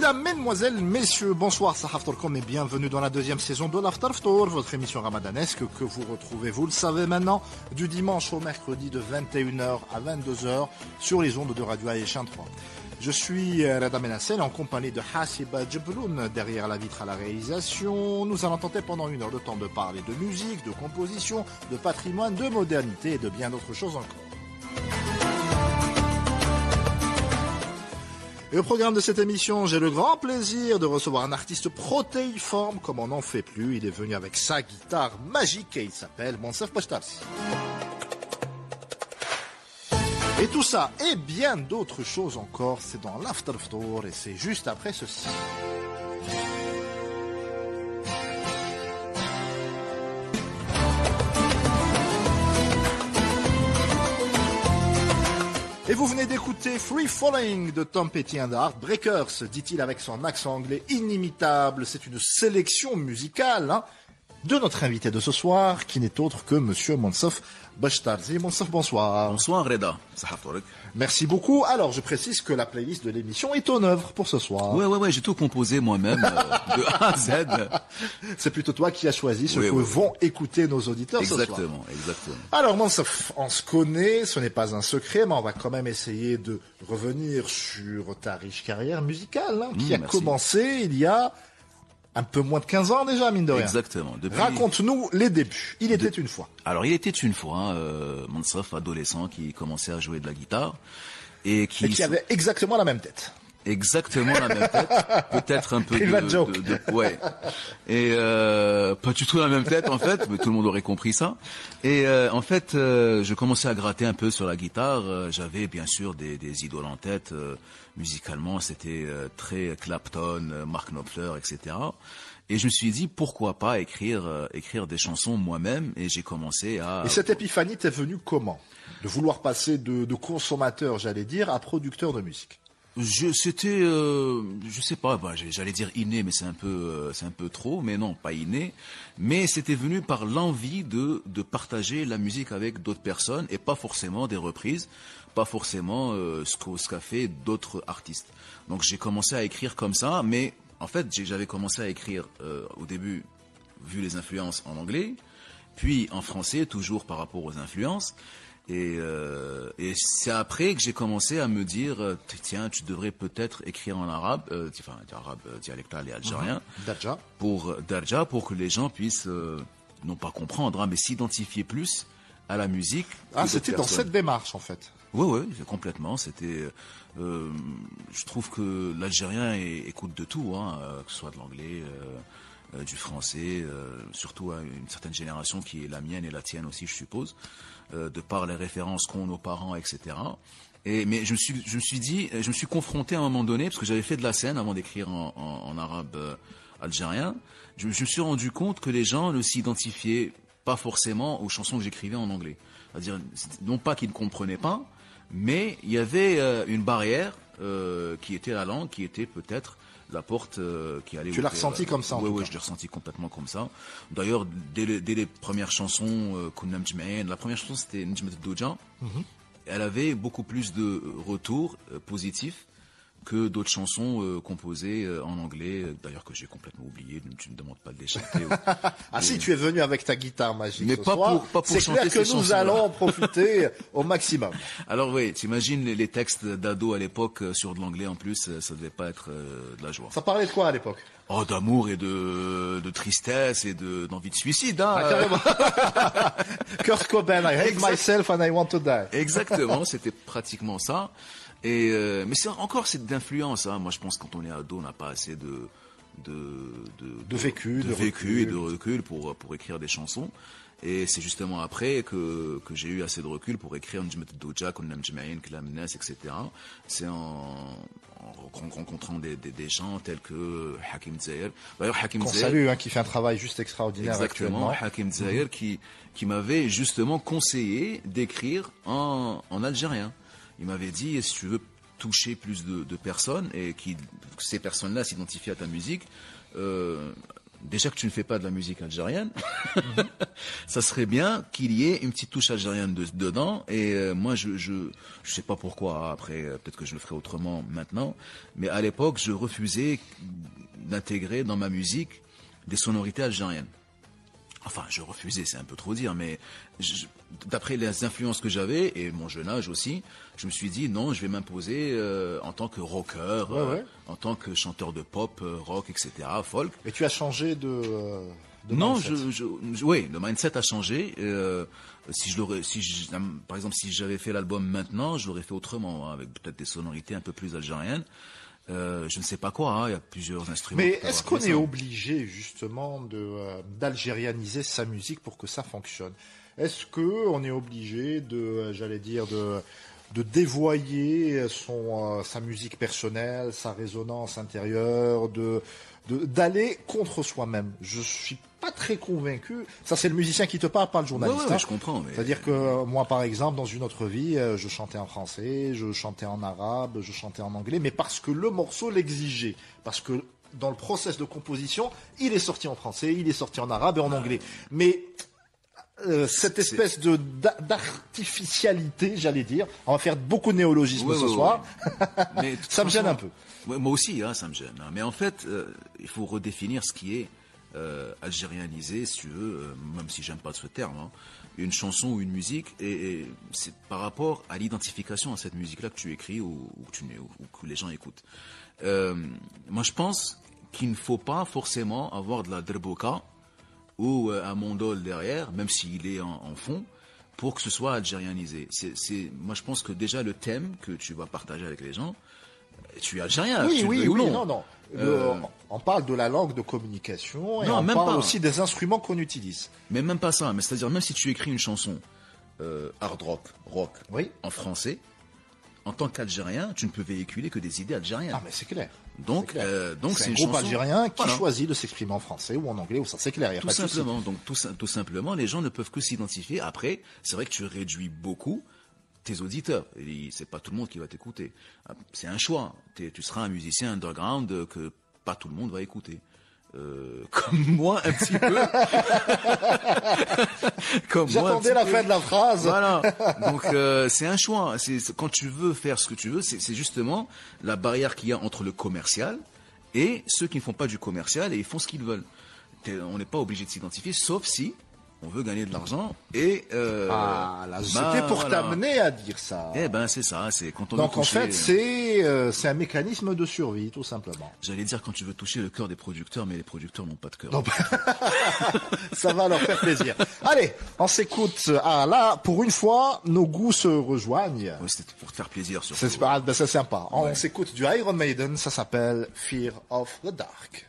Mesdames, mesdemoiselles, messieurs, bonsoir, Sahaftorkom et bienvenue dans la deuxième saison de l'Aftar Ftour, votre émission ramadanesque que vous retrouvez, vous le savez maintenant, du dimanche au mercredi de 21h à 22h sur les ondes de Radio Aïchan 3. Je suis Reda Menassel en compagnie de Hassiba Djebloun derrière la vitre à la réalisation. Nous allons tenter pendant une heure de temps de parler de musique, de composition, de patrimoine, de modernité et de bien d'autres choses encore. Et au programme de cette émission, j'ai le grand plaisir de recevoir un artiste protéiforme comme on n'en fait plus. Il est venu avec sa guitare magique et il s'appelle Monsef Bashtars. Et tout ça et bien d'autres choses encore, c'est dans l'Aftar Ftour et c'est juste après ceci. Et vous venez d'écouter Free Falling de Tom Petty and the Heartbreakers, dit-il avec son accent anglais inimitable. C'est une sélection musicale de notre invité de ce soir, qui n'est autre que Monsieur Monsef Bashtarzi. Monsef, bonsoir. Bonsoir Reda. Merci beaucoup. Alors, je précise que la playlist de l'émission est en œuvre pour ce soir. Ouais, j'ai tout composé moi-même, de A à Z. C'est plutôt toi qui as choisi ce que vont écouter nos auditeurs ce soir. Exactement. Alors, Monsef, on se connaît, ce n'est pas un secret, mais on va quand même essayer de revenir sur ta riche carrière musicale, qui a commencé il y a un peu moins de 15 ans déjà, mine de rien. Exactement. Raconte-nous les débuts. Il était une fois. Alors, il était une fois, Monsef, adolescent, qui commençait à jouer de la guitare. Et qui avait exactement la même tête. Exactement la même tête. Peut-être un peu ouais. Et pas du tout la même tête, en fait, mais tout le monde aurait compris ça. Et en fait, je commençais à gratter un peu sur la guitare. J'avais bien sûr des idoles en tête. Musicalement, c'était très Clapton, Mark Knopfler, etc. Et je me suis dit, pourquoi pas écrire des chansons moi-même. Et j'ai commencé à... Et cette épiphanie t'est venue comment? De vouloir passer de consommateur, j'allais dire, à producteur de musique. C'était, je sais pas, j'allais dire inné, mais c'est un peu trop, mais non, pas inné. Mais c'était venu par l'envie de partager la musique avec d'autres personnes et pas forcément des reprises, pas forcément ce qu'a fait d'autres artistes. Donc j'ai commencé à écrire comme ça, mais en fait j'avais commencé à écrire au début, vu les influences en anglais, puis en français, toujours par rapport aux influences. Et c'est après que j'ai commencé à me dire, tiens, tu devrais peut-être écrire en arabe, arabe dialectal et algérien, Darja, pour que les gens puissent, non pas comprendre, mais s'identifier plus à la musique. C'était dans cette démarche en fait. Oui, complètement. C'était, je trouve que l'Algérien écoute de tout, que ce soit de l'anglais, du français, surtout à une certaine génération qui est la mienne et la tienne aussi, je suppose. De par les références qu'ont nos parents, etc. Mais je me suis confronté à un moment donné, parce que j'avais fait de la scène avant d'écrire en arabe algérien, je me suis rendu compte que les gens ne s'identifiaient pas forcément aux chansons que j'écrivais en anglais. C'est-à-dire, non pas qu'ils ne comprenaient pas, mais il y avait une barrière qui était la langue, qui était peut-être la porte qui allait... Tu l'as ressenti comme ça? Oui, je l'ai ressenti complètement comme ça. D'ailleurs, dès les premières chansons, la première chanson c'était Njmet Doja. Elle avait beaucoup plus de retours positifs que d'autres chansons composées en anglais, d'ailleurs que j'ai complètement oublié. Tu ne me demandes pas de les chanter. Si, tu es venu avec ta guitare magique mais ce pas soir, pour c'est chanter clair que nous allons en profiter au maximum. Alors oui, t'imagines les textes d'ado à l'époque sur de l'anglais en plus, ça devait pas être de la joie. Ça parlait de quoi à l'époque? Oh, d'amour et de tristesse et d'envie de suicide. Carrément. Kurt Cobain, I hate myself and I want to die. Exactement, c'était pratiquement ça. Mais c'est d'influence. Moi, je pense que quand on est ado, on n'a pas assez de vécu et de recul pour écrire des chansons. Et c'est justement après que j'ai eu assez de recul pour écrire Njmet Doja, Konnam Jma'in, Klam Nas, etc. C'est en rencontrant des gens tels que Hakim Zahir. D'ailleurs, Hakim Zahir, salue, qui fait un travail juste extraordinaire. Exactement, Hakim Zahir qui m'avait justement conseillé d'écrire en algérien. Il m'avait dit, si tu veux toucher plus de personnes et que ces personnes-là s'identifient à ta musique, déjà que tu ne fais pas de la musique algérienne, ça serait bien qu'il y ait une petite touche algérienne dedans. Et moi, je sais pas pourquoi. Après, peut-être que je le ferai autrement maintenant. Mais à l'époque, je refusais d'intégrer dans ma musique des sonorités algériennes. Enfin, je refusais, c'est un peu trop dire, mais d'après les influences que j'avais, et mon jeune âge aussi, je me suis dit, non, je vais m'imposer en tant que rocker, en tant que chanteur de pop, rock, etc., folk. Et tu as changé de Non, mindset. oui, le mindset a changé. Par exemple, si j'avais fait l'album maintenant, je l'aurais fait autrement, hein, avec peut-être des sonorités un peu plus algériennes. Je ne sais pas quoi, hein, il y a plusieurs instruments. Mais est-ce qu'on est obligé justement d'algérianiser sa musique pour que ça fonctionne? Est-ce que on est obligé de dévoyer sa musique personnelle, sa résonance intérieure, d'aller contre soi-même? Je suis pas très convaincu. Ça, c'est le musicien qui te parle, pas le journaliste. Ouais, je comprends. Mais... C'est-à-dire que moi, par exemple, dans une autre vie, je chantais en français, je chantais en arabe, je chantais en anglais, mais parce que le morceau l'exigeait. Parce que dans le process de composition, il est sorti en français, il est sorti en arabe et en anglais. Mais cette espèce d'artificialité, j'allais dire, on va faire beaucoup de néologismes ce soir, mais, ça me gêne un peu. Ouais, moi aussi, hein, ça me gêne. Hein. Mais en fait, il faut redéfinir ce qui est algérianisé, si tu veux, même si j'aime pas ce terme, hein, une chanson ou une musique, et c'est par rapport à l'identification à cette musique-là que tu écris ou que les gens écoutent. Moi, je pense qu'il ne faut pas forcément avoir de la derboka ou un mondol derrière, même s'il est en fond, pour que ce soit algérianisé. Moi, je pense que déjà le thème que tu vas partager avec les gens, tu es algérien. Oui, non. On parle de la langue de communication et on parle aussi des instruments qu'on utilise. Mais même pas ça. Mais c'est-à-dire, même si tu écris une chanson hard rock, en français, en tant qu'Algérien, tu ne peux véhiculer que des idées algériennes. Ah, mais c'est clair. Donc c'est un groupe algérien qui choisit de s'exprimer en français ou en anglais, ou ça c'est clair. Tout simplement. Donc tout simplement, les gens ne peuvent que s'identifier. Après, c'est vrai que tu réduis beaucoup tes auditeurs. C'est pas tout le monde qui va t'écouter. C'est un choix. Tu seras un musicien underground que pas tout le monde va écouter. Comme moi un petit peu. J'attendais la fin de la phrase. Voilà. Donc c'est un choix. Quand tu veux faire ce que tu veux, c'est justement la barrière qu'il y a entre le commercial et ceux qui ne font pas du commercial et ils font ce qu'ils veulent. On n'est pas obligé de s'identifier, sauf si on veut gagner de l'argent et c'était pour t'amener à dire ça. Eh ben c'est ça, c'est quand on donc veut toucher, en fait c'est un mécanisme de survie tout simplement. J'allais dire quand tu veux toucher le cœur des producteurs, mais les producteurs n'ont pas de cœur. Ça va leur faire plaisir. Allez, on s'écoute. Là pour une fois nos goûts se rejoignent. Oui, c'était pour te faire plaisir surtout. C'est sympa. On s'écoute du Iron Maiden, ça s'appelle Fear of the Dark.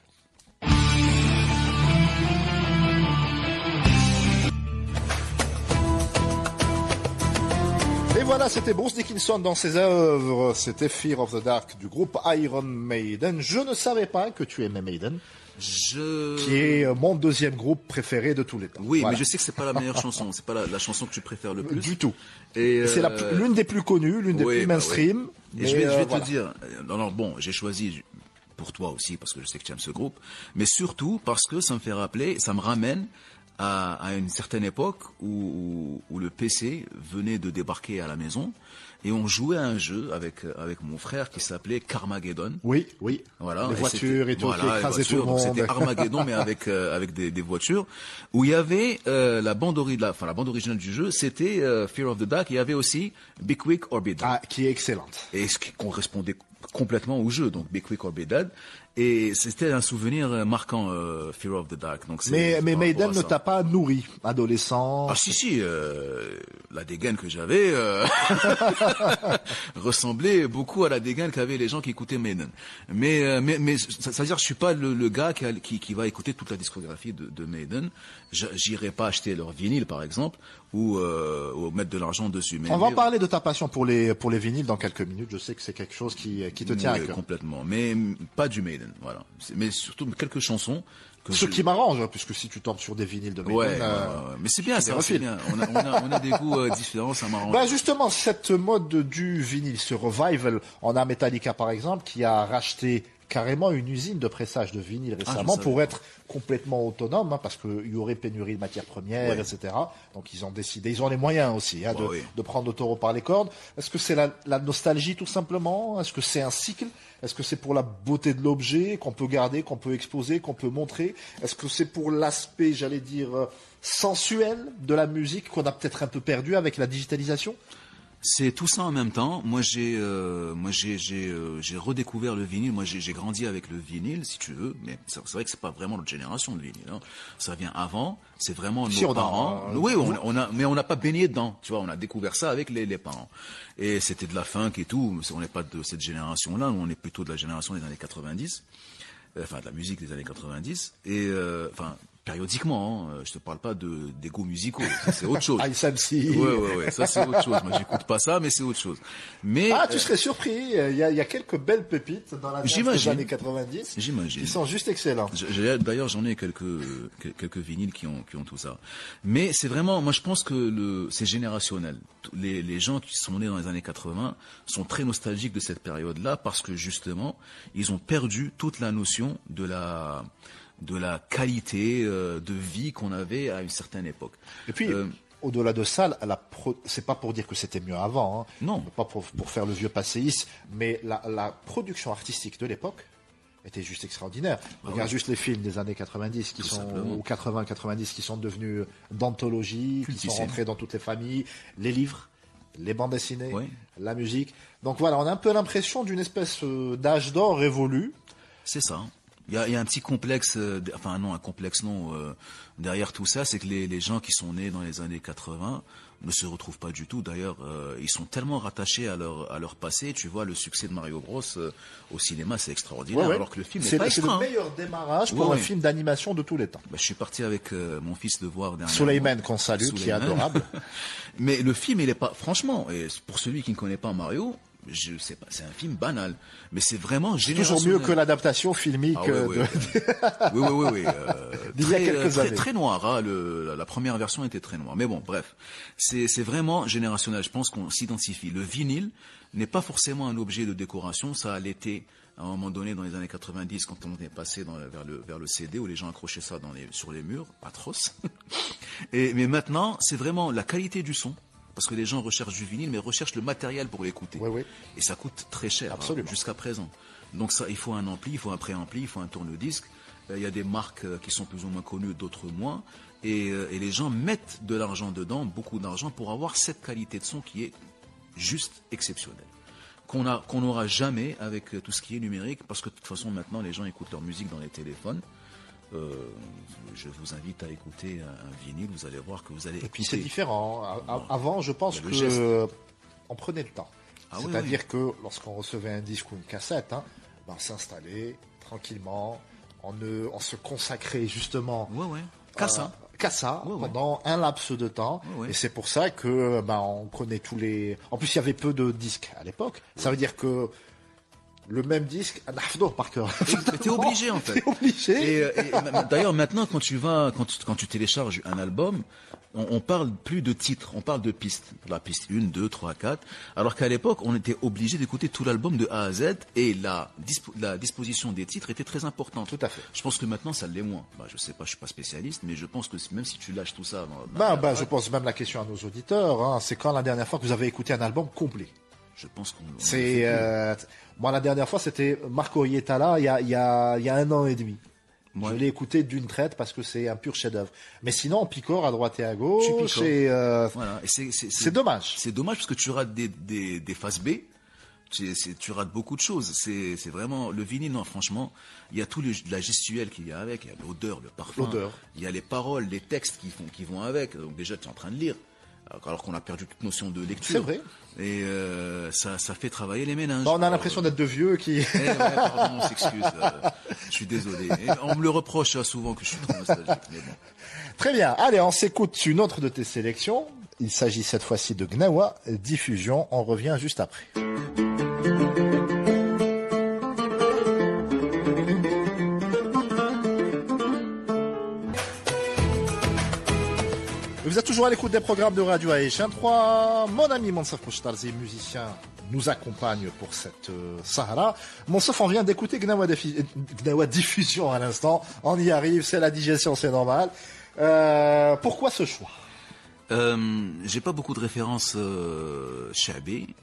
Et voilà, c'était Bruce Dickinson dans ses œuvres. C'était Fear of the Dark du groupe Iron Maiden. Je ne savais pas que tu aimais Maiden. Qui est mon deuxième groupe préféré de tous les temps. Oui, voilà. Mais je sais que c'est pas la meilleure chanson. C'est pas la chanson que tu préfères le plus. Du tout. Et c'est l'une des plus connues, l'une des plus mainstream. Et je vais te dire. Alors bon, j'ai choisi pour toi aussi parce que je sais que tu aimes ce groupe, mais surtout parce que ça me ramène à une certaine époque où le PC venait de débarquer à la maison et on jouait à un jeu avec mon frère qui s'appelait Carmageddon. Oui. Voilà. Les voitures et tout, qui écrasaient tout le monde. C'était Armageddon mais avec des voitures où il y avait la bande originale du jeu, c'était Fear of the Dark. Il y avait aussi Be Quick or Be Dead. Qui est excellente. Et ce qui correspondait complètement au jeu, donc Be Quick or Be Dead. Et c'était un souvenir marquant, Fear of the Dark. Donc mais Maiden ne t'a pas nourri, adolescent. Ah si, la dégaine que j'avais ressemblait beaucoup à la dégaine qu'avaient les gens qui écoutaient Maiden. Mais ça veut dire que je suis pas le gars qui va écouter toute la discographie de Maiden. J'irai pas acheter leur vinyle par exemple ou mettre de l'argent dessus. On va en parler de ta passion pour les vinyles dans quelques minutes. Je sais que c'est quelque chose qui te tient à cœur. Complètement, mais pas du Maiden. Voilà. Mais surtout quelques chansons. Ce qui m'arrange, puisque si tu tombes sur des vinyles de Maiden, mais c'est bien, c'est bien. On a des goûts différents, ça m'arrange. Justement, cette mode du vinyle, ce revival, on a Metallica par exemple qui a racheté carrément une usine de pressage de vinyle récemment pour être complètement autonome, parce qu'il y aurait pénurie de matières premières, etc. Donc ils ont décidé, ils ont les moyens aussi de prendre le taureau par les cornes. Est-ce que c'est la nostalgie tout simplement? Est-ce que c'est un cycle? Est-ce que c'est pour la beauté de l'objet qu'on peut garder, qu'on peut exposer, qu'on peut montrer? Est-ce que c'est pour l'aspect, j'allais dire, sensuel de la musique qu'on a peut-être un peu perdu avec la digitalisation? C'est tout ça en même temps. Moi, j'ai redécouvert le vinyle. Moi, j'ai grandi avec le vinyle, si tu veux. Mais c'est vrai que c'est pas vraiment notre génération de vinyle. Hein. Ça vient avant. C'est vraiment nos parents. Oui, mais on n'a pas baigné dedans. Tu vois, on a découvert ça avec les parents. Et c'était de la funk et tout. On n'est pas de cette génération-là. On est plutôt de la génération des années 90. Enfin, de la musique des années 90. Et périodiquement, je te parle pas des goûts musicaux, ça, c'est autre chose. Ice MC. Ouais, ça c'est autre chose. Moi, j'écoute pas ça, mais c'est autre chose. Mais tu serais surpris. Il y a quelques belles pépites dans la dance des années 90. J'imagine. Qui sont juste excellents. D'ailleurs, j'en ai quelques vinyles qui ont tout ça. Mais c'est vraiment, moi, je pense que c'est générationnel. Les gens qui sont nés dans les années 80 sont très nostalgiques de cette période-là parce que justement, ils ont perdu toute la notion de la qualité de vie qu'on avait à une certaine époque. Et puis, au-delà de ça, c'est pas pour dire que c'était mieux avant. Hein. Non. Pas pour faire le vieux passéiste, mais la production artistique de l'époque était juste extraordinaire. Regarde juste les films des années 90 ou 80-90 qui sont devenus d'anthologie, qui sont rentrés dans toutes les familles, les livres, les bandes dessinées, la musique. Donc voilà, on a un peu l'impression d'une espèce d'âge d'or révolu. C'est ça. Il y a un petit complexe, derrière tout ça, c'est que les gens qui sont nés dans les années 80 ne se retrouvent pas du tout. D'ailleurs, ils sont tellement rattachés à leur passé. Tu vois, le succès de Mario Bros au cinéma, c'est extraordinaire, alors que le film n'est pas extra. C'est le meilleur démarrage pour un film d'animation de tous les temps. Je suis parti avec mon fils le voir dernièrement. Souleyman qu'on salue, qui est adorable. Mais le film, il est pas, franchement, et pour celui qui ne connaît pas Mario, je sais pas, c'est un film banal, mais c'est vraiment générationnel. Toujours mieux que l'adaptation filmique oui. d'il y a quelques années. Très noir, hein, la première version était très noire. Mais bon, bref, c'est vraiment générationnel. Je pense qu'on s'identifie. Le vinyle n'est pas forcément un objet de décoration. Ça l'était à un moment donné dans les années 90 quand on est passé vers le CD où les gens accrochaient ça sur les murs, atroce. Mais maintenant, c'est vraiment la qualité du son. Parce que les gens recherchent du vinyle, mais recherchent le matériel pour l'écouter. Et ça coûte très cher, jusqu'à présent. Donc ça, il faut un ampli, il faut un préampli, il faut un tourne-disque. Il y a des marques qui sont plus ou moins connues, d'autres moins. Et les gens mettent de l'argent dedans, beaucoup d'argent, pour avoir cette qualité de son qui est juste exceptionnelle. Qu'on n'aura jamais avec tout ce qui est numérique, parce que de toute façon, maintenant, les gens écoutent leur musique dans les téléphones. Je vous invite à écouter un vinyle, vous allez voir que vous allez... Et puis c'est différent. Avant, je pense que on prenait le temps. C'est-à-dire que lorsqu'on recevait un disque ou une cassette, on s'installait tranquillement, on se consacrait justement qu'à ça pendant un laps de temps. Et c'est pour ça que on connaît tous les... En plus, il y avait peu de disques à l'époque. Ça veut dire que le même disque, par cœur. T'es obligé en fait. T'es obligé. Et d'ailleurs maintenant quand tu télécharges un album, on parle plus de titres, on parle de pistes. La piste 1, 2, 3, 4. Alors qu'à l'époque, on était obligé d'écouter tout l'album de A à Z et la disposition des titres était très importante. Tout à fait. Je pense que maintenant ça l'est moins. Je sais pas, je suis pas spécialiste, mais je pense que même si tu lâches tout ça. Je pose même la question à nos auditeurs. C'est quand la dernière fois que vous avez écouté un album complet? Je pense qu'on... Moi, la dernière fois, c'était Marco Hietala, il y a 1 an et demi. Je l'ai écouté d'une traite parce que c'est un pur chef-d'œuvre. Mais sinon, on picore à droite et à gauche. Voilà. C'est dommage. C'est dommage parce que tu rates des phases B. Tu rates beaucoup de choses. C'est vraiment le vinyle. Non, franchement, il y a tout la gestuelle qu'il y a avec. Il y a l'odeur, le parfum. Il y a les paroles, les textes qui vont avec. Donc déjà, tu es en train de lire. Alors qu'on a perdu toute notion de lecture. C'est vrai. Et ça fait travailler les méninges. On a l'impression d'être de vieux qui... Pardon, on s'excuse. Je suis désolé. Et on me le reproche souvent que je suis trop nostalgique. Mais bon. Très bien. Allez, on s'écoute une autre de tes sélections. Il s'agit cette fois-ci de Gnawa, Diffusion. On revient juste après. Vous êtes toujours à l'écoute des programmes de Radio Aïcha 3. Mon ami Monsef Bouchtarzi, musicien, nous accompagne pour cette Sahara. Monsef, on vient d'écouter Gnawa Diffusion à l'instant. On y arrive, c'est la digestion, c'est normal. Pourquoi ce choix? J'ai pas beaucoup de références Chabi,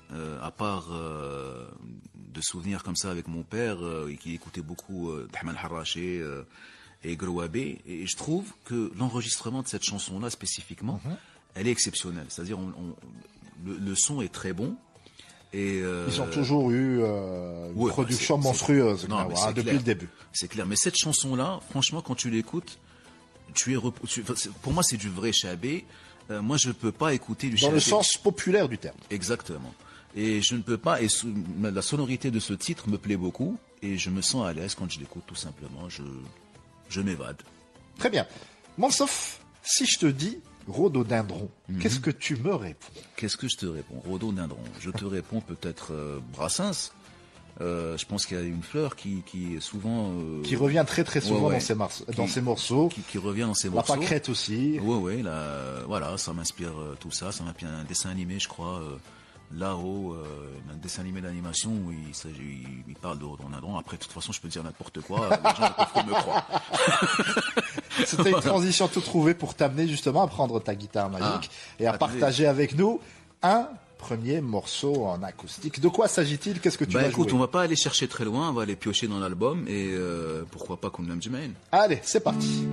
à part de souvenirs comme ça avec mon père qui écoutait beaucoup Ahmed Harraché et Grouabé, et je trouve que l'enregistrement de cette chanson-là spécifiquement, elle est exceptionnelle. C'est-à-dire le son est très bon. Et ils ont toujours eu une production monstrueuse depuis le début. C'est clair, mais cette chanson-là, franchement, quand tu l'écoutes, pour moi c'est du vrai Chabi. Moi, je ne peux pas écouter du Chabi. Dans le sens populaire du terme. Exactement. Et je ne peux pas, et la sonorité de ce titre me plaît beaucoup, et je me sens à l'aise quand je l'écoute, tout simplement. Je m'évade. Très bien. Monsef, si je te dis rhododendron, qu'est-ce que tu me réponds? Qu'est-ce que je te réponds? Rhododendron. Je te réponds peut-être Brassens. Je pense qu'il y a une fleur qui est souvent... qui revient très très souvent dans ces morceaux. Qui revient dans ces morceaux. La pâquerette aussi. Oui, voilà, ça m'inspire tout ça. Ça m'inspire un dessin animé, je crois, là-haut, un dessin animé d'animation où il parle de rhododendron. Après, de toute façon, je peux dire n'importe quoi, les gens peuvent me croire. C'était une transition tout trouvée pour t'amener justement à prendre ta guitare magique et à partager avec nous un premier morceau en acoustique. De quoi s'agit-il? Qu'est-ce que tu vas écoute, jouer? on va pas aller chercher très loin, on va aller piocher dans l'album et pourquoi pas Kunam Jemain. Allez, c'est parti.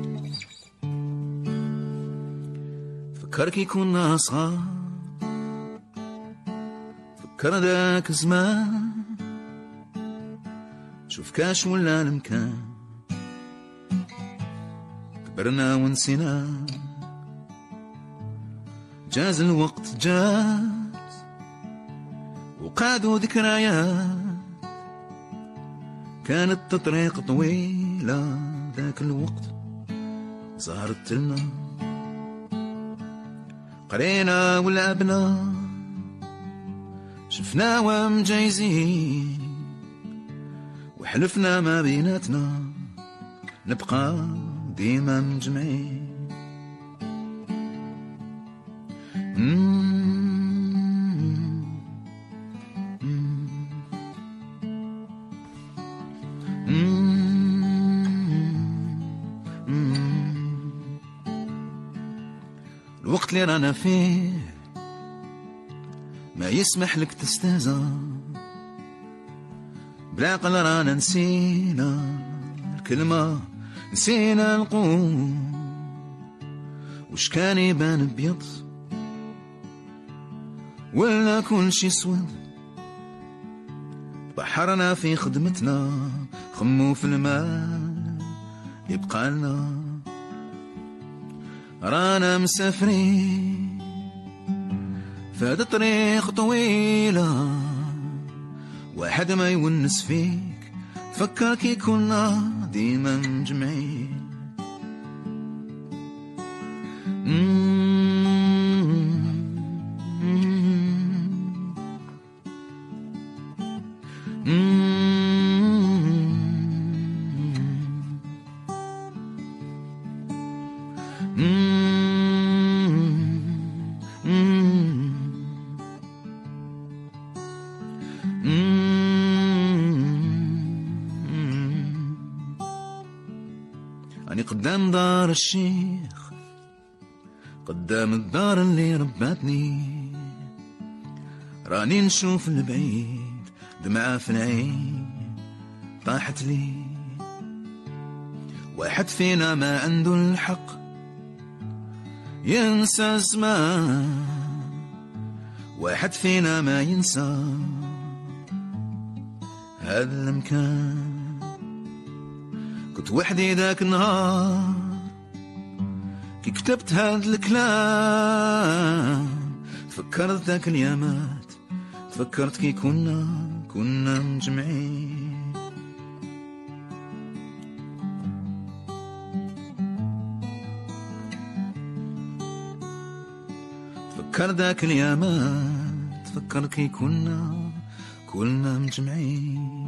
فكر كي كنا صغار فكر ذاك زمان شوف كاش ولا المكان كبرنا ونسينا جاز الوقت جاز وقعدوا ذكريات كانت الطريق طويلة ذاك الوقت ظهرت لنا قرينا ولعبنا شفنا ومجايزين وحلفنا ما بيناتنا نبقى ديما مجمعين الوقت اللي رانا فيه ما يسمح لك تستهزأ بالعقل رانا نسينا الكلمة نسينا القول وش كان يبان بيض ولا كل شي سود بحرنا في خدمتنا خمو في المال يبقى لنا رانا مسافرين فهاد طريق طويلة واحد ما يونس فيك تفكر كي كنا ديما مجمعين أني قدام دار الشيخ قدام الدار اللي رباتني راني نشوف البعيد دمعة في العين طاحت لي واحد فينا ما عنده الحق ينسى الزمان واحد فينا ما ينسى هذا المكان كنت وحدي ذاك النهار كي كتبت هاد الكلام تفكرت ذاك اليامات تفكرت كي كنا مجمعين تفكر ذاك اليامات تفكر كي كنا مجمعين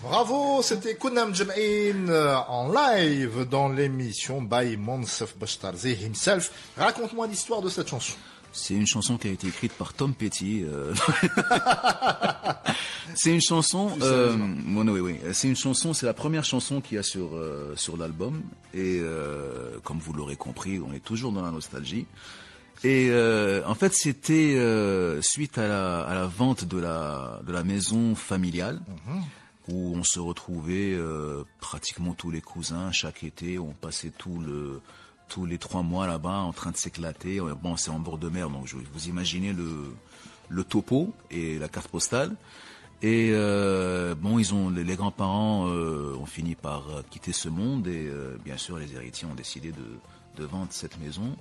Bravo, c'était Kunam Jam'in en live dans l'émission by Monsef Bashtarzi himself. Raconte-moi l'histoire de cette chanson. C'est une chanson qui a été écrite par Tom Petty. C'est une chanson. Oui. C'est une chanson. C'est la première chanson qu'il y a sur l'album. Et comme vous l'aurez compris, on est toujours dans la nostalgie. Et en fait, c'était suite à la vente de la maison familiale. Où on se retrouvait pratiquement tous les cousins chaque été. On passait tous les 3 mois là-bas en train de s'éclater. Bon, c'est en bord de mer, donc vous imaginez le topo et la carte postale. Et les grands-parents ont fini par quitter ce monde et bien sûr les héritiers ont décidé de vendre cette maison.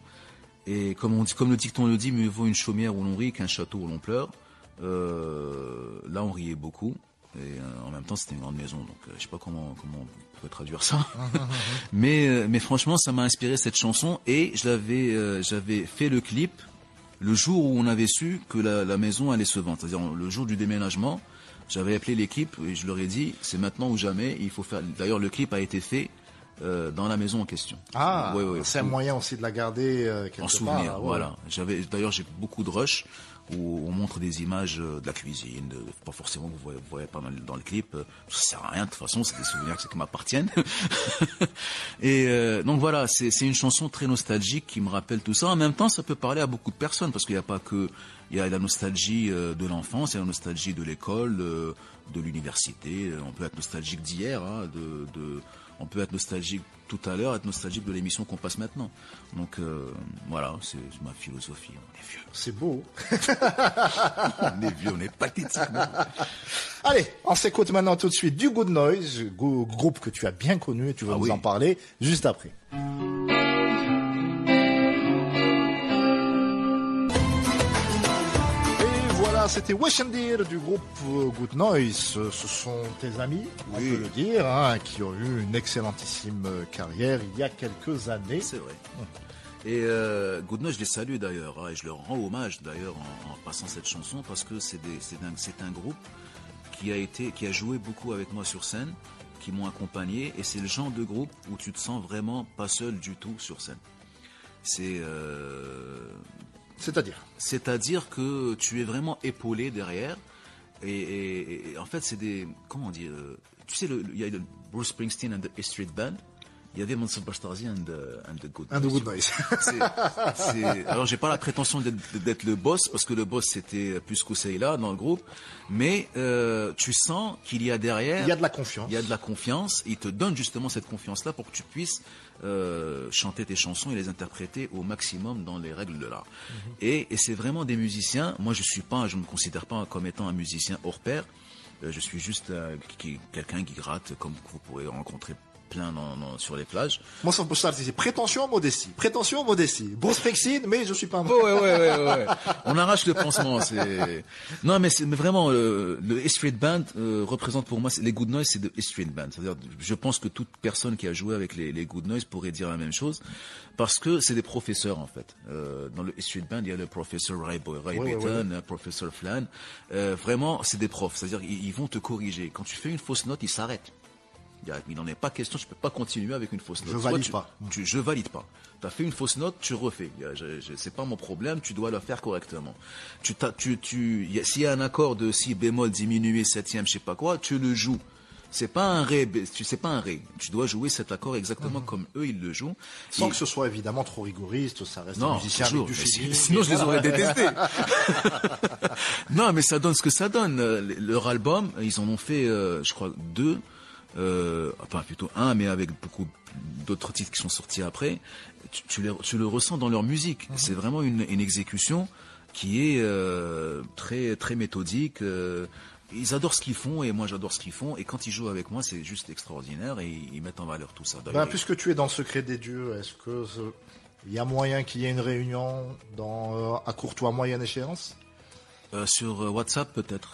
Et comme le dicton le dit, mieux vaut une chaumière où l'on rit qu'un château où l'on pleure. Là, on riait beaucoup. Et en même temps, c'était une grande maison, donc je sais pas comment on peut traduire ça. mais franchement, ça m'a inspiré cette chanson et j'avais fait le clip le jour où on avait su que la maison allait se vendre, c'est-à-dire le jour du déménagement. J'avais appelé l'équipe et je leur ai dit c'est maintenant ou jamais. Il faut faire. D'ailleurs, le clip a été fait dans la maison en question. Ah, ouais, c'est un moyen aussi de la garder quelque en souvenir. Part, voilà. J'ai beaucoup de rush où on montre des images de la cuisine, pas forcément vous voyez pas mal dans le clip. Ça sert à rien de toute façon, c'est des souvenirs qui m'appartiennent. Et donc voilà, c'est une chanson très nostalgique qui me rappelle tout ça. En même temps, ça peut parler à beaucoup de personnes parce qu'il n'y a pas que il y a la nostalgie de l'enfance, il y a la nostalgie de l'école, de l'université. On peut être nostalgique d'hier, on peut être nostalgique tout à l'heure, être nostalgique de l'émission qu'on passe maintenant. Donc voilà, c'est ma philosophie. On est vieux. C'est beau. On est vieux, on est pathétique. Allez, on s'écoute maintenant tout de suite du Good Noise, groupe que tu as bien connu et tu vas nous en parler juste après. C'était Weshendir du groupe Good Noise. Ce sont tes amis, on peut le dire, qui ont eu une excellentissime carrière il y a quelques années. C'est vrai. Et Good Noise, je les salue d'ailleurs, et je leur rends hommage d'ailleurs en passant cette chanson parce que c'est un groupe qui a joué beaucoup avec moi sur scène, qui m'ont accompagné, et c'est le genre de groupe où tu te sens vraiment pas seul du tout sur scène. C'est-à-dire que tu es vraiment épaulé derrière et en fait c'est des comment dire tu sais il y a le Bruce Springsteen and the E Street Band, il y avait Monsef Bashtarzi and the Good Noise. Alors j'ai pas la prétention d'être le boss parce que le boss c'était plus Kousseïla dans le groupe, mais tu sens qu'il y a derrière, il y a de la confiance. Il y a de la confiance, il te donne justement cette confiance-là pour que tu puisses chanter tes chansons et les interpréter au maximum dans les règles de l'art. Et c'est vraiment des musiciens. Moi je me considère pas comme étant un musicien hors pair. Je suis juste quelqu'un qui gratte comme vous pourrez rencontrer plein sur les plages. Moi, ça c'est prétention, modestie. Bon Springsteen, mais je suis pas un... Ouais. On arrache le pansement. Non, mais vraiment, le E Street Band représente pour moi, les Good Noise, c'est de E Street Band. C'est-à-dire, je pense que toute personne qui a joué avec les Good Noise pourrait dire la même chose, parce que c'est des professeurs, en fait. Dans le E Street Band, il y a le professeur Ray Bayton, le professeur Flan. Vraiment, c'est des profs. C'est-à-dire, ils vont te corriger. Quand tu fais une fausse note, ils s'arrêtent. Il n'en est pas question, je peux pas continuer avec une fausse note. Je valide pas. Tu as fait une fausse note, tu refais. C'est pas mon problème, tu dois la faire correctement. S'il y a un accord de si bémol diminué, septième, je sais pas quoi, tu le joues. C'est pas un ré, tu dois jouer cet accord exactement comme eux ils le jouent. Sans que ce soit évidemment trop rigoriste, ça reste un musicien avec du feeling. Sinon je les aurais détestés. Non, mais ça donne ce que ça donne. Leur album, ils en ont fait, je crois, 2. Enfin plutôt un, mais avec beaucoup d'autres titres qui sont sortis après. Tu le ressens dans leur musique. C'est vraiment une exécution qui est très très méthodique. Ils adorent ce qu'ils font et moi j'adore ce qu'ils font, et quand ils jouent avec moi c'est juste extraordinaire et ils mettent en valeur tout ça. Puisque tu es dans le secret des dieux, est-ce que il y a moyen qu'il y ait une réunion à courte ou à moyenne échéance? Sur WhatsApp peut-être,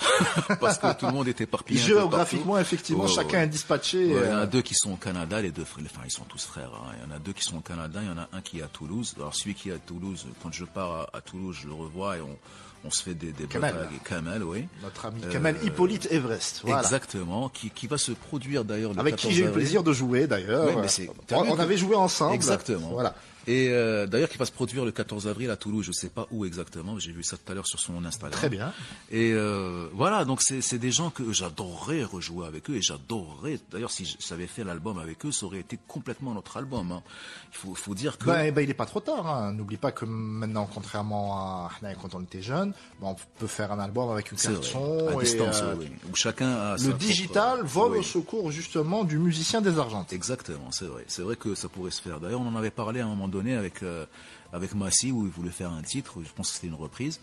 parce que tout le monde est éparpillé. Géographiquement, effectivement, chacun est dispatché. Il y en a deux qui sont au Canada, les deux frères, enfin ils sont tous frères. Hein. Il y en a deux qui sont au Canada, il y en a un qui est à Toulouse. Alors celui qui est à Toulouse, quand je pars à Toulouse, je le revois et on se fait des Kamel. Kamel, oui. Notre ami Kamel Hippolyte Everest. Voilà. Exactement, qui va se produire d'ailleurs le avec 14 qui j'ai eu le avril. plaisir de jouer d'ailleurs. Oui, mais on avait joué ensemble. Exactement. Voilà. Et d'ailleurs, qui va se produire le 14 avril à Toulouse, je sais pas où exactement, j'ai vu ça tout à l'heure sur son Instagram. Très bien. Et voilà, donc c'est des gens que j'adorerais rejouer avec eux, et j'adorerais, d'ailleurs si j'avais fait l'album avec eux, ça aurait été complètement notre album. Hein. Il faut dire que... il est pas trop tard. Hein. N'oublie pas que maintenant, contrairement à quand on était jeune, on peut faire un album avec une carte son. À distance, oui. Où chacun a le digital vole au secours justement du musicien des Argentines. Exactement, c'est vrai. C'est vrai que ça pourrait se faire. D'ailleurs, on en avait parlé à un moment donné avec Massi, où il voulait faire un titre, je pense que c'était une reprise.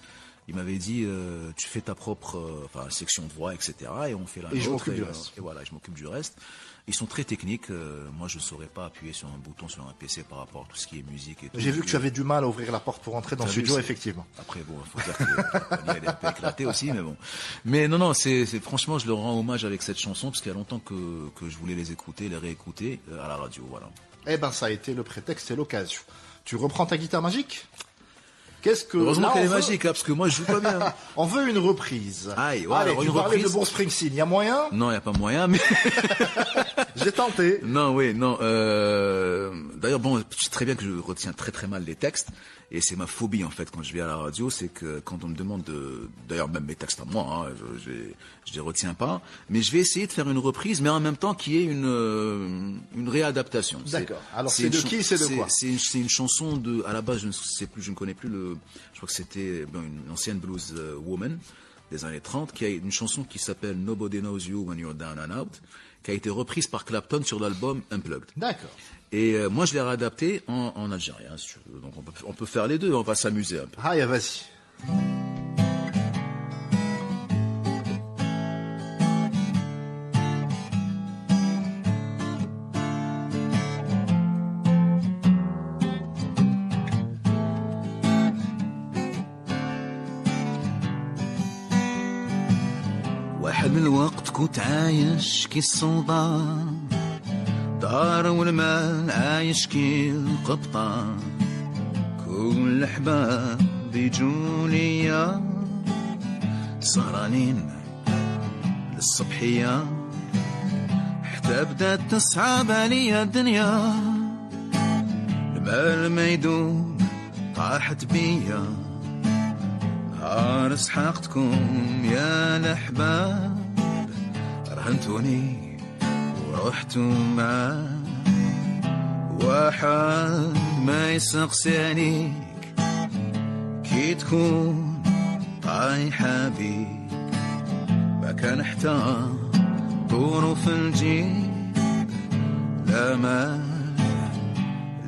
Il m'avait dit tu fais ta propre section de voix, etc. et on fait la nôtre. Et je m'occupe du reste. Et voilà, je m'occupe du reste. Ils sont très techniques. Moi, je ne saurais pas appuyer sur un bouton sur un PC par rapport à tout ce qui est musique et tout. J'ai vu que tu avais du mal à ouvrir la porte pour entrer dans le studio, effectivement. Après, bon, il faut dire qu'il est un peu éclaté aussi, mais bon. Mais non, c'est franchement, je leur rends hommage avec cette chanson, parce qu'il y a longtemps que je voulais les écouter, les réécouter à la radio, voilà. Eh ben, ça a été le prétexte et l'occasion. Tu reprends ta guitare magique ? Heureusement qu'elle est magique, hein, parce que moi je joue pas bien. On veut une reprise. Allez, tu parlais de Bruce Springsteen, il y a moyen ? Non, il n'y a pas moyen, mais... J'ai tenté. Non. D'ailleurs, bon, c'est très bien que je retiens très très mal les textes. Et c'est ma phobie en fait quand je vais à la radio, c'est que quand on me demande d'ailleurs même mes textes à moi, hein, je les retiens pas, mais je vais essayer de faire une reprise, mais en même temps qui est une réadaptation. D'accord. Alors c'est de qui, c'est de quoi ? C'est une chanson à la base, je ne sais plus, je ne connais plus je crois que c'était une ancienne blues woman des années 30 qui a une chanson qui s'appelle Nobody Knows You When You're Down and Out, qui a été reprise par Clapton sur l'album Unplugged. D'accord. Et moi, je l'ai réadapté en algérien, si tu veux. Donc, on peut faire les deux, on va s'amuser un peu. Ah, vas-y. واحد من الوقت كنت عايش كي الصوضان دار والمال عايش كي القبطان كل الحباب بيجوا ليا سهرانين للصبحية حتى بدات تصعب عليا الدنيا المال ما يدوم طاحت بيا نهار سحقتكم يا الأحباب رهنتوني ورحتوا معاه واحد ما يسقسي عليك كي تكون طايحة بيك ما كان حتى دورو في الجيب لا مال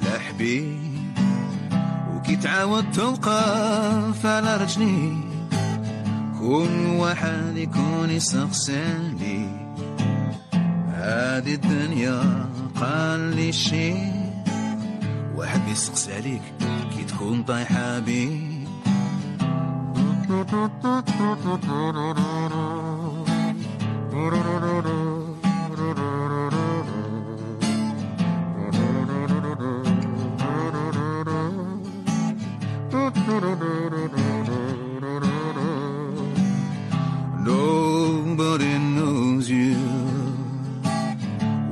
لا حبيب وكي تعاود توقف على رجلي كل واحد يكون يسقسي عليك هذه الدنيا قال لي شي واحد بيسقسي عليك كي تكون طايحة بيك Nobody knows you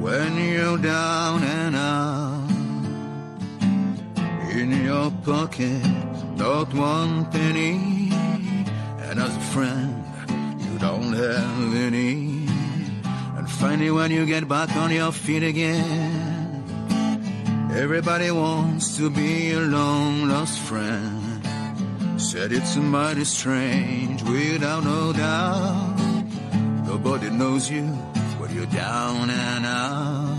when you're down and out. In your pocket, not one penny, and as a friend, you don't have any. And finally, when you get back on your feet again, everybody wants to be a long lost friend. Said it's mighty strange, without no doubt. Nobody knows you when you're down and out.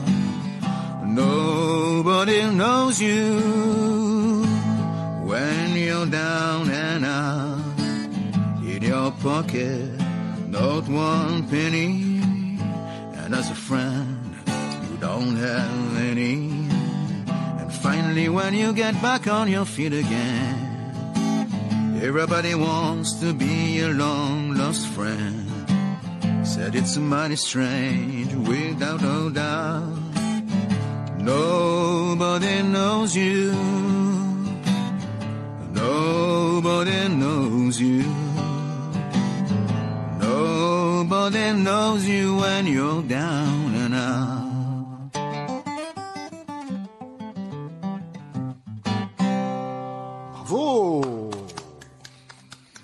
Nobody knows you when you're down and out. In your pocket, not one penny, and as a friend, you don't have any. And finally, when you get back on your feet again, Everybody wants to be a long lost friend. Said it's mighty strange, without no doubt. Nobody knows you. Nobody knows you. Nobody knows you when you're down and out. Bravo!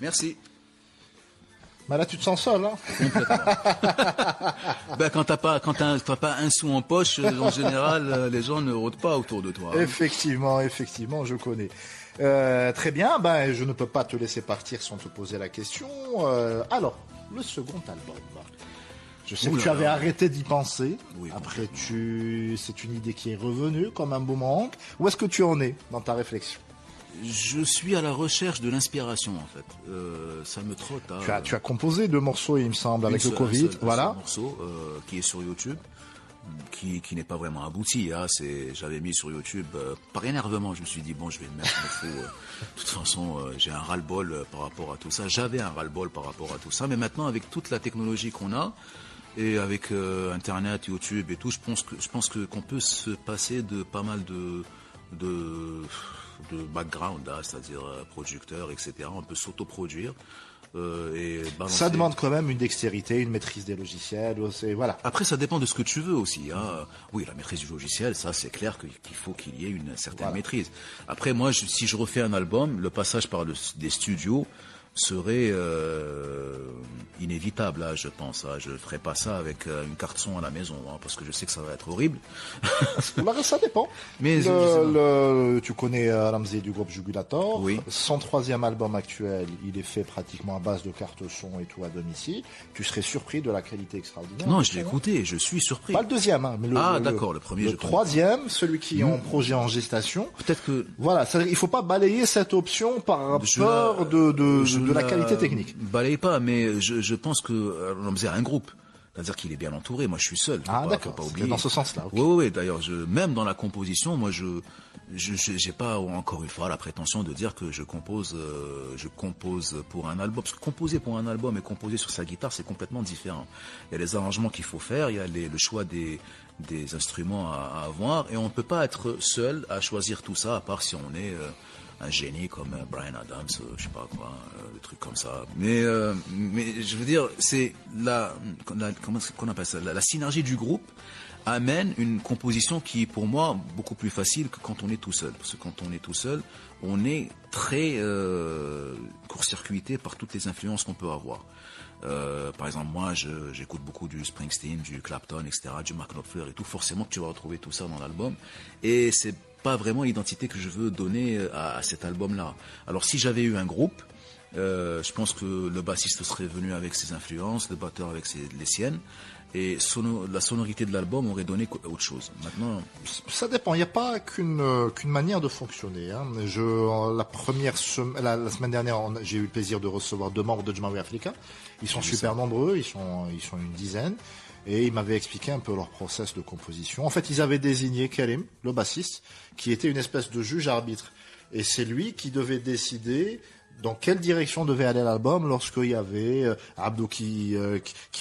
Merci. Mais là, tu te sens seul, hein? Ben, quand t'as pas un sou en poche, en général, les gens ne rôdent pas autour de toi. Effectivement, je connais. Très bien, ben, je ne peux pas te laisser partir sans te poser la question. Alors, le second album. Je sais que tu avais arrêté d'y penser. Oui, après, c'est une idée qui est revenue comme un boomerang. Où est-ce que tu en es dans ta réflexion? Je suis à la recherche de l'inspiration, en fait. Ça me trotte à... Tu as composé 2 morceaux, il me semble, avec le Covid. Voilà. Un morceau qui est sur YouTube, qui n'est pas vraiment abouti. Hein. J'avais mis sur YouTube par énervement. Je me suis dit bon, je vais le mettre. De toute façon, j'ai un ras-le-bol par rapport à tout ça. J'avais un ras-le-bol par rapport à tout ça, mais maintenant, avec toute la technologie qu'on a et avec Internet, YouTube et tout, je pense qu'on peut se passer de pas mal de background, hein, c'est-à-dire producteur, etc. On peut s'autoproduire et balancer. Ça demande quand même une dextérité, une maîtrise des logiciels, voilà. Après, ça dépend de ce que tu veux aussi. Hein. Oui, la maîtrise du logiciel, ça c'est clair qu'il faut qu'il y ait une certaine maîtrise. Après, moi, si je refais un album, le passage par des studios serait inévitable, là, je pense. Hein. Je ne ferai pas ça avec une carte son à la maison, hein, parce que je sais que ça va être horrible. Ça dépend. Mais tu connais Ramsey du groupe Jugulator. Oui. Son 3e album actuel, il est fait pratiquement à base de cartes son et tout à domicile. Tu serais surpris de la qualité extraordinaire. Non, je l'ai écouté, je suis surpris. Pas le 2e, hein, mais d'accord, le premier. Le 3e, celui qui est en projet en gestation. Peut-être que. Voilà, il faut pas balayer cette option par peur de la qualité technique. Balaye pas, mais je pense que Ramsey a un groupe. C'est-à-dire qu'il est bien entouré. Moi, je suis seul. D'accord. Faut pas oublier. Dans ce sens-là. Okay. Oui. D'ailleurs, même dans la composition, moi, j'ai pas encore une fois la prétention de dire que je compose pour un album. Parce que composer pour un album et composer sur sa guitare, c'est complètement différent. Il y a les arrangements qu'il faut faire, il y a le choix des instruments à avoir, et on peut pas être seul à choisir tout ça, à part si on est un génie comme Bryan Adams, je sais pas quoi, des trucs comme ça. Mais je veux dire, c'est comment qu'on appelle ça, la synergie du groupe amène une composition qui est pour moi beaucoup plus facile que quand on est tout seul. Parce que quand on est tout seul, on est très court-circuité par toutes les influences qu'on peut avoir. Par exemple, moi, j'écoute beaucoup du Springsteen, du Clapton, etc., du Mark Knopfler et tout. Forcément que tu vas retrouver tout ça dans l'album. Et c'est pas vraiment l'identité que je veux donner à cet album-là. Alors, si j'avais eu un groupe, je pense que le bassiste serait venu avec ses influences, le batteur avec les siennes, et la sonorité de l'album aurait donné autre chose. Maintenant, ça dépend. Il n'y a pas qu'une manière de fonctionner. Hein. La semaine dernière, j'ai eu le plaisir de recevoir 2 membres de Jamawi Africa. Ils sont super nombreux. Ils sont une dizaine. Et ils m'avaient expliqué un peu leur process de composition. En fait, ils avaient désigné Karim, le bassiste, qui était une espèce de juge-arbitre. Et c'est lui qui devait décider dans quelle direction devait aller l'album lorsqu'il y avait Abdou qui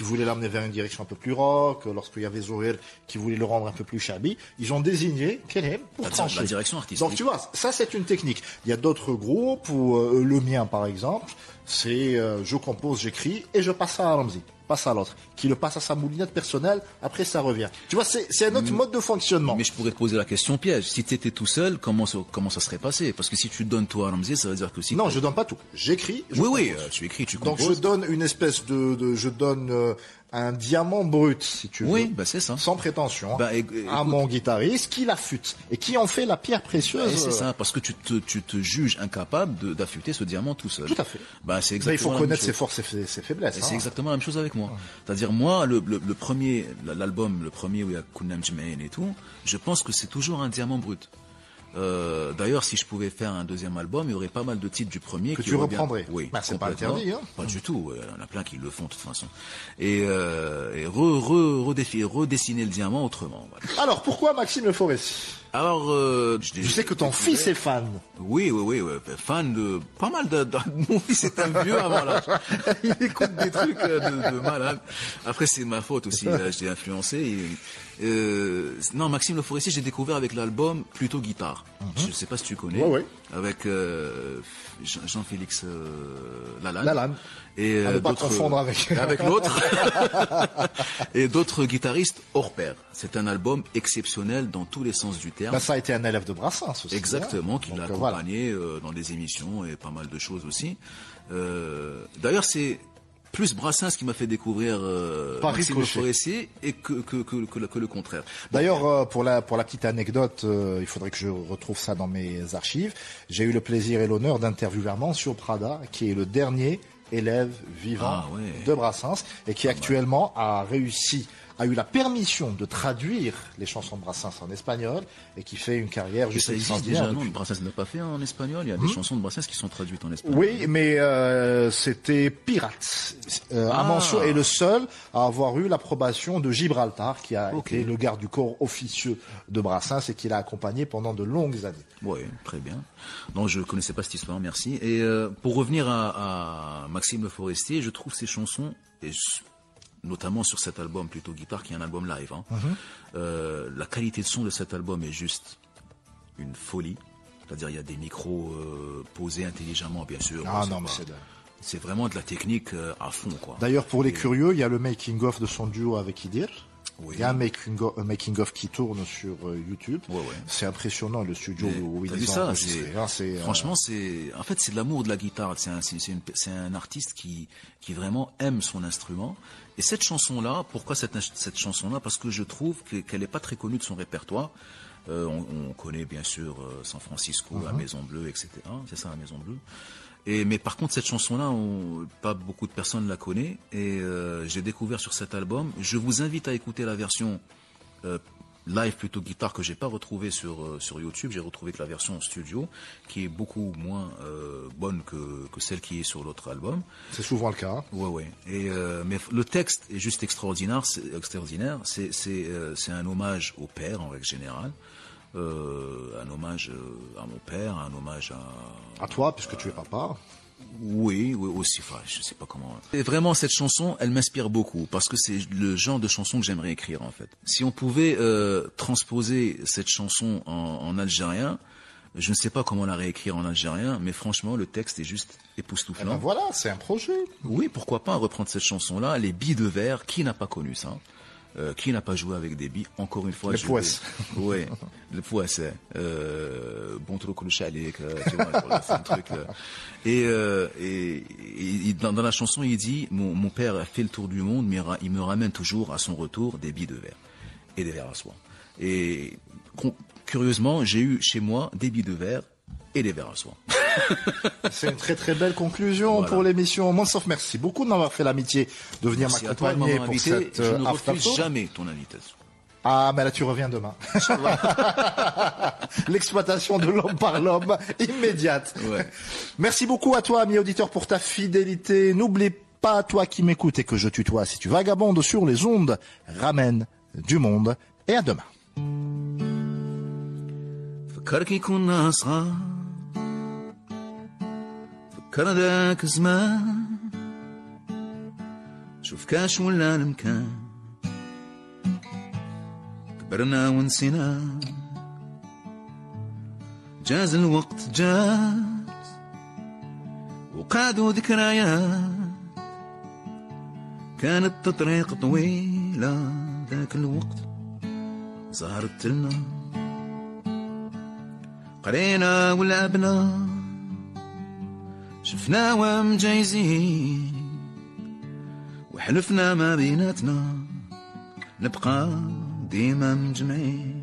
voulait l'amener vers une direction un peu plus rock, lorsqu'il y avait Zohir qui voulait le rendre un peu plus shabby. Ils ont désigné Karim pour trancher. La direction artistique. Donc tu vois, ça c'est une technique. Il y a d'autres groupes où le mien par exemple, c'est je compose, j'écris et je passe ça à Ramsey. Passe à l'autre, qui le passe à sa moulinette personnelle, après ça revient. Tu vois, c'est un autre mode de fonctionnement. Mais je pourrais te poser la question piège. Si tu étais tout seul, comment ça serait passé? Parce que si tu donnes toi à Ramsey, ça veut dire que si... Non, je donne pas tout. J'écris. Oui, tu écris, tu composes. Donc je donne une espèce je donne un diamant brut, si tu veux. Oui, bah c'est ça. Sans prétention. À mon guitariste, qui l'affûte. Et qui en fait la pierre précieuse. C'est ça, parce que tu te juges incapable d'affûter ce diamant tout seul. Tout à fait. C'est exactement. Mais il faut connaître ses forces et ses faiblesses. C'est exactement la même chose avec moi. C'est-à-dire, moi, le premier, l'album, le premier où il y a Kunam Jmain et tout, je pense que c'est toujours un diamant brut. D'ailleurs, si je pouvais faire un deuxième album, il y aurait pas mal de titres du premier que tu reprendrais. Oui, c'est pas interdit. Hein. Pas du tout. Il y en a plein qui le font de toute façon. Et redessiner le diamant autrement. Voilà. Alors, pourquoi Maxime Le Foresti? Alors, Je sais que ton fils est fan. Oui, fan de pas mal mon fils est un vieux avant l'âge. Il écoute des trucs de malade. Après, c'est ma faute aussi. Là, je l'ai influencé. Non, Maxime Le Forestier, j'ai découvert avec l'album Plutôt Guitare. Je ne sais pas si tu connais. Ouais. Avec Jean-Félix Lalanne. Lalanne. Et à ne pas confondre avec l'autre. Et d'autres guitaristes hors pair. C'est un album exceptionnel dans tous les sens du terme. Ça a été un élève de Brassens aussi. Exactement, qui l'a accompagné dans des émissions et pas mal de choses aussi. D'ailleurs, c'est plus Brassens qui m'a fait découvrir Maxime Le Forestier et que le contraire. D'ailleurs, pour la petite anecdote, il faudrait que je retrouve ça dans mes archives. J'ai eu le plaisir et l'honneur d'interviewer Mancio Prada, qui est le dernier élève vivant de Brassens et qui actuellement a eu la permission de traduire les chansons de Brassens en espagnol et qui fait une carrière juste extraordinaire. Déjà, non, Brassens n'a pas fait en espagnol. Il y a des chansons de Brassens qui sont traduites en espagnol. Oui, mais c'était Pirates. Amancio est le seul à avoir eu l'approbation de Gibraltar, qui a été le garde du corps officieux de Brassens et qui l'a accompagné pendant de longues années. Oui, très bien. Non, je connaissais pas cette histoire, merci. Et pour revenir à Maxime Le Forestier, je trouve ses chansons, et notamment sur cet album Plutôt Guitare, qui est un album live, la qualité de son de cet album est juste une folie. C'est-à-dire, il y a des micros posés intelligemment, bien sûr. C'est vraiment de la technique à fond, quoi. D'ailleurs, pour les curieux, il y a le making-of de son duo avec Idir. Oui. Il y a un making-of qui tourne sur YouTube. C'est impressionnant, le studio où ils ont enregistré. Franchement, c'est de l'amour de la guitare. C'est un artiste qui vraiment aime son instrument. Et cette chanson-là, pourquoi cette chanson-là? Parce que je trouve qu'elle n'est pas très connue de son répertoire. On connaît bien sûr San Francisco, la Maison Bleue, etc. C'est ça, la Maison Bleue. Mais par contre, cette chanson-là, pas beaucoup de personnes la connaissent. Et j'ai découvert sur cet album. Je vous invite à écouter la version live Plutôt Guitare que j'ai pas retrouvée sur YouTube. J'ai retrouvé que la version studio, qui est beaucoup moins bonne que celle qui est sur l'autre album. C'est souvent le cas. Ouais. Et mais le texte est juste extraordinaire. C'est un hommage au père en règle générale. Un hommage à mon père, un hommage à toi, puisque tu es papa. Oui, aussi. Enfin, je sais pas comment. Et vraiment, cette chanson, elle m'inspire beaucoup parce que c'est le genre de chanson que j'aimerais écrire en fait. Si on pouvait transposer cette chanson en algérien, je ne sais pas comment la réécrire en algérien, mais franchement, le texte est juste époustouflant. Voilà, c'est un projet. Oui, pourquoi pas reprendre cette chanson-là, les billes de verre. Qui n'a pas connu ça? Qui n'a pas joué avec des billes? Encore une fois, le poisse. Oui, le poisse. Bon truc le chalik, tu vois, c'est un truc. Et dans la chanson, il dit mon père a fait le tour du monde, mais il me ramène toujours à son retour des billes de verre et des verres à soie. Et curieusement, j'ai eu chez moi des billes de verre et des verres à soie. C'est une très très belle conclusion pour l'émission. Monsof, merci beaucoup de m'avoir fait l'amitié de venir m'accompagner pour cette Je ne refuse jamais ton invitation. Ah, mais là tu reviens demain. L'exploitation de l'homme par l'homme immédiate. Merci beaucoup à toi, ami auditeur, pour ta fidélité. N'oublie pas, toi qui m'écoutes et que je tutoie, si tu vagabondes sur les ondes, ramène du monde et à demain. فكر ذاك زمان شوف كاش ولا المكان كبرنا ونسينا جاز الوقت جاز وقعدوا ذكريات كانت الطريق طويلة ذاك الوقت ظهرت لنا قرينا ولعبنا شفنا ومجايزين وحلفنا ما بيناتنا نبقى ديما مجمعين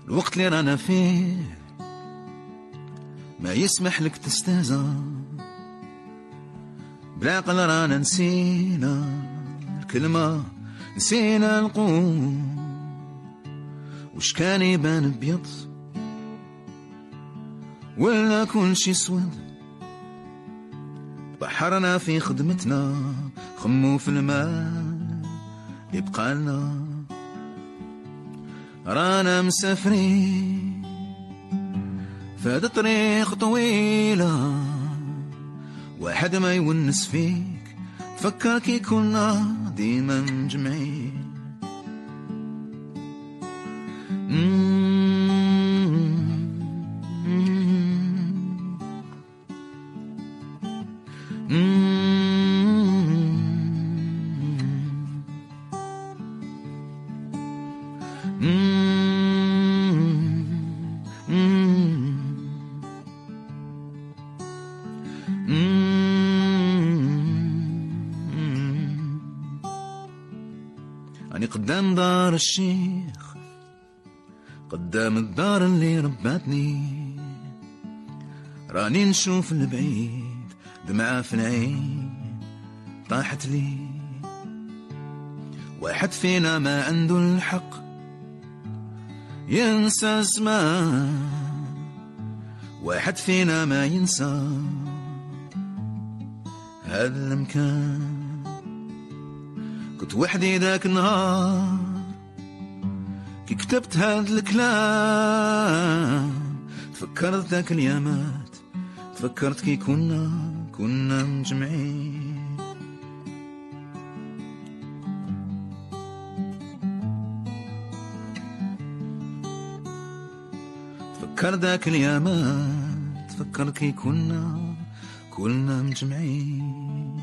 الوقت اللي رانا فيه ما يسمح لك تستهزأ بالعقل رانا نسينا الكلمة نسينا نقول وش كان يبان بيض ولا كل شي سود. بحرنا في خدمتنا خمو في الماء يبقى لنا. رانا مسافرين فهاد طريق طويلة، واحد ما يونس فيك تفكر كي كنا ديما مجمعين. أني قدام دار الشيخ، قدام الدار اللي رباتني، راني نشوف البعيد دمعة في العين طاحت لي. واحد فينا ما عنده الحق ينسى الزمان، واحد فينا ما ينسى هذا المكان. كنت وحدي ذاك النهار كي كتبت هاد الكلام، تفكرت ذاك اليامات، تفكرت كي كنا مجمعين. تفكر ذاك اليامات، تفكر كي كنا مجمعين.